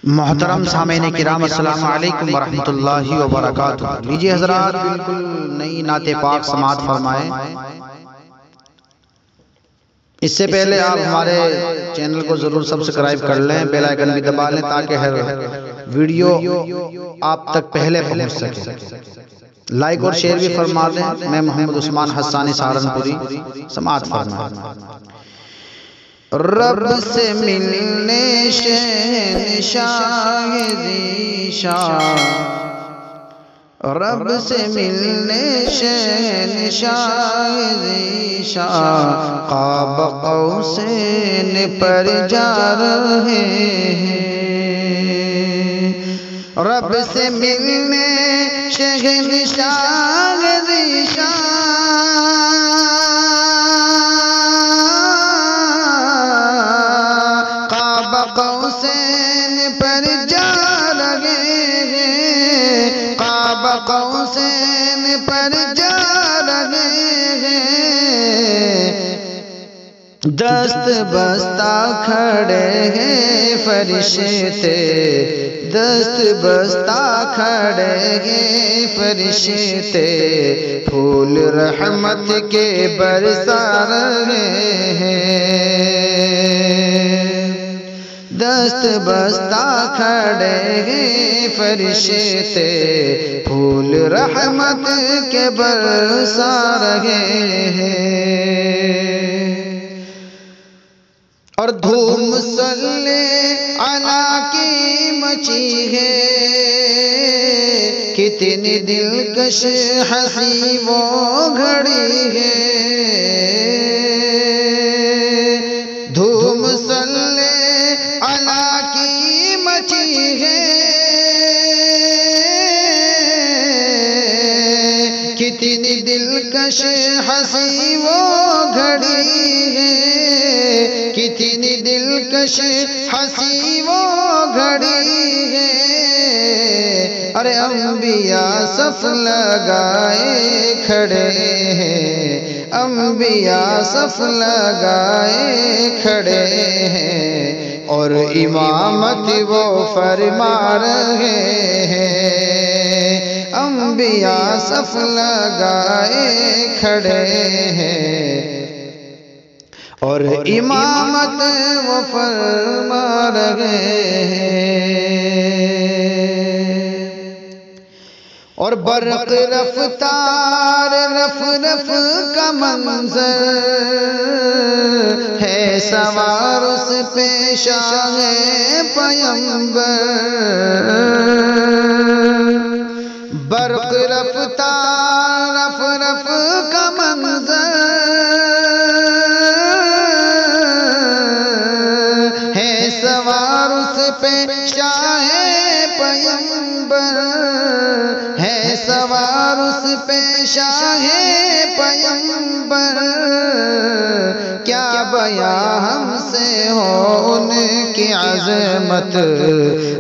मोहतरम सामईन किराम अस्सलामु अलैकुम वरहमतुल्लाहि वबरकातुहू। लीजिए हज़रात, बिल्कुल नई नाते पाक समाअत फरमाएं। इससे पहले आप हमारे चैनल को जरूर सब्सक्राइब कर लें, बेल आइकन भी दबा लें ताकि हर वीडियो आप तक पहले पहुंच सके। लाइक और शेयर भी फरमा दें। मैं मोहम्मद उस्मान हस्सानी सहारनपुरी समाअत फरमा। रब से मिलने शहंशाह ज़ीशान, रब से मिलने शहंशाह ज़ीशान, क़ाब क़ौसैन पर जा रहे हैं। रब से मिलने शहंशाह ज़ीशान, क़ौसैन पर जा रहे हैं, क़ाब क़ौसैन पर जा रहे हैं। दस्त बस्ता खड़े हैं फरिश्ते, दस्त बस्ता खड़े हैं फरिश्ते, फूल रहमत के बरसा रहे हैं। दस्त बस्ता खड़े हैं फरिश्ते, फूल रहमत के बरसा रहे हैं। और धूम सल्ले अला की मची है, कितनी दिलकश हंसी वो घड़ी है। धूम सल्ले अला की मची है, कितनी दिलकश हंसी वो घड़ी है, कितनी दिलकश हंसी वो घड़ी है। अरे अंबिया सफ लगाए खड़े हैं, अंबिया सफ लगाए खड़े हैं, और इमामत वो फरमा रहे हैं। अंबिया सफ लगाए खड़े हैं, और इमामत वो फरमा रहे हैं। और बरक़ रफ्तार रफ रफ का मंजर है, सवार उस पे शाहे पैगंबर। बरक़ रफ्तार रफ रफ का मंजर है, सवार उस पे शाहे पैगंबर है, सवार उस पे शाहे पैगंबर। क्या बयां हमसे हो उनकी अज़मत,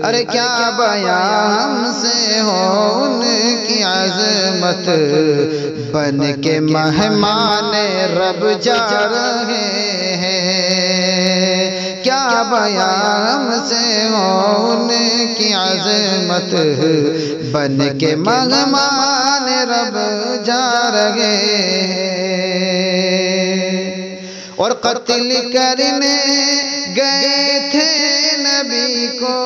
अरे क्या बयां हमसे हो उनकी अज़मत, बन के मेहमान रब जा रहे हैं। क्या बयां हमसे हो उनकी अज़मत, बन के मेहमान रब जा रहे हैं। और कत्ल करने गए थे नबी को,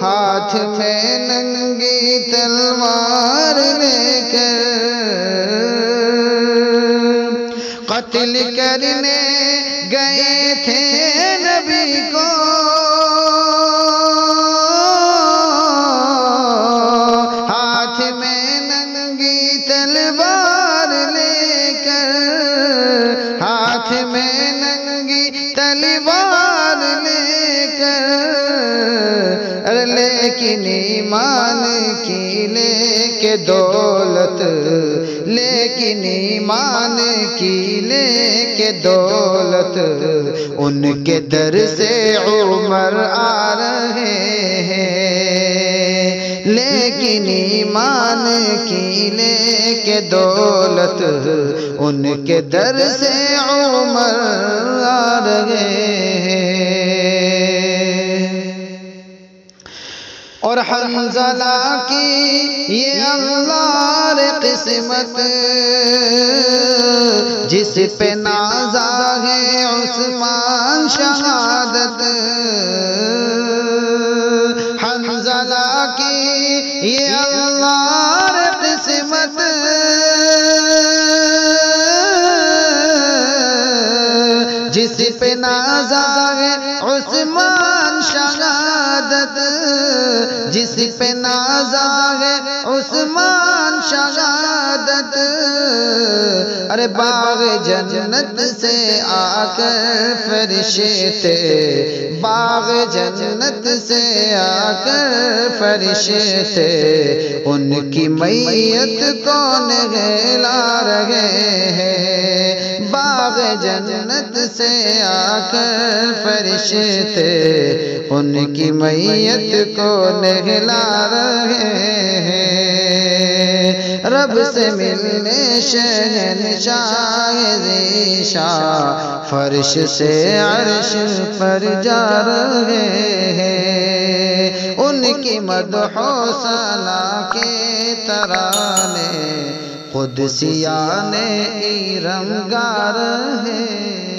हाथ में नंगी तलवार लेकर, कत्ल करने गए थे नबी को, हाथ में नंगी तलवार लेकर, हाथ में नंगी तलवार लेकर। लेकिन ईमान की लेके दौलत, लेकिन ईमान की लेके दौलत, उनके दर से उमर आ रहे हैं। लेकिन ईमान की लेके दौलत, उनके दर से उमर आ रहे हैं। और हंज़ला की ये अल्लाह किस्मत, जिस पे नाज़ा है उस्मान शहादत। हंज़ला की ये अल्लाह किस्मत, जिस पे नाज़ा है उस्मान शहादत, जिस पे नाज़ा है उस्मान शहादत। अरे बाग जन्नत से आकर फरिश्ते, बाग जन्नत से आकर फरिश्ते उनकी मैयत को निगला रहे हैं। बाग जन्नत से आकर फरिश्ते उनकी मैयत को निगला रहे हैं। रब से मिलने शहंशाह ज़ीशान फर्श से अर्श पर जा रहे हैं। उनकी मदहो सना के तराने कुदसियाने इरम गा रहे हैं।